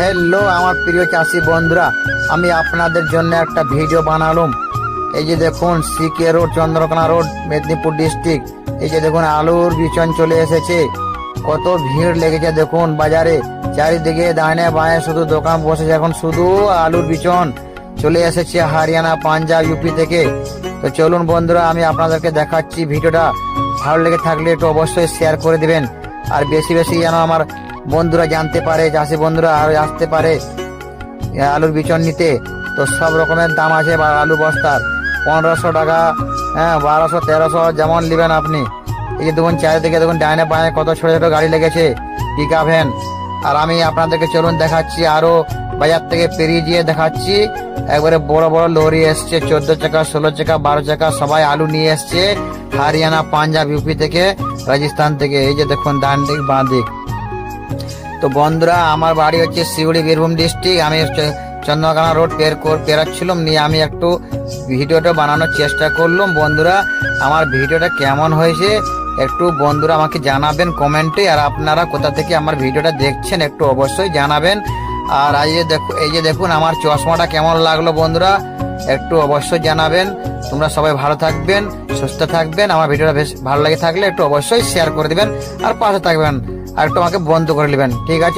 Hello আমার প্রিয় চাষি বন্ধুরা, আমি আপনাদের জন্য একটা ভিডিও বানালাম। এই যে দেখুন CK road, Chandrakona road, Medinipur district. এই যে দেখুন আলুর বিচন চলে এসেছে। কত ভিড় লেগেছে দেখুন বাজারে, চারিদিকে ডাইনে বাঁয়ে শুধু দোকান বসেছে। এখন শুধু আলুর বিচন চলে এসেছে হরিয়ানা, পাঞ্জাব, ইউপি থেকে। তো চলুন বন্ধুরা, আমি আপনাদেরকে দেখাচ্ছি। ভিডিওটা ভালো লেগে থাকলে একটু অবশ্যই শেয়ার করে দিবেন, আর বেশি বেশি যেন আমার বন্ধুরা জানতে পারে, চাষি বন্ধুরা আর আসতে পারে আলুর বিচন নিতে। তো সব রকমের দাম আছে আলু বস্তার, 1500 টাকা, 1200, 1300, যেমন নেবেন আপনি। এই যে দেখুন চারিদিকে দেখুন ডাইনে বাঁয়ে কত ছোট ছোট গাড়ি লেগেছে, পিকআপ ভ্যান। আর আমি আপনাদেরকে চলুন দেখাচ্ছি, আরো বাজার থেকে পেরিয়ে গিয়ে দেখাচ্ছি। একবারে বড় বড় লরি এসছে, 14 চাকা, 16 চাকা, 12 চাকা, সবাই আলু নিয়ে এসছে হরিয়ানা, পাঞ্জাব, ইউপি থেকে, রাজস্থান থেকে। এই যে দেখুন ডান দিক বাঁ দিক। তো বন্ধুরা, আমার বাড়ি হচ্ছে শিউড়ি, বীরভূম ডিস্ট্রিক্ট। আমি চন্দ্রকোনা রোড পেরাচ্ছিলাম, নিয়ে আমি একটু ভিডিওটা বানানোর চেষ্টা করলাম। বন্ধুরা, আমার ভিডিওটা কেমন হয়েছে একটু বন্ধুরা আমাকে জানাবেন কমেন্টে। আর আপনারা কোথা থেকে আমার ভিডিওটা দেখছেন একটু অবশ্যই জানাবেন। আর এই যে দেখুন আমার চশমাটা কেমন লাগলো বন্ধুরা, একটু অবশ্যই জানাবেন। তোমরা সবাই ভালো থাকবেন, সুস্থ থাকবেন। আমার ভিডিওটা বেশ ভালো লাগে থাকলে একটু অবশ্যই শেয়ার করে দিবেন, আর পাশে থাকবেন, আর একটু আমাকে বন্ধ করে নেবেন, ঠিক আছে?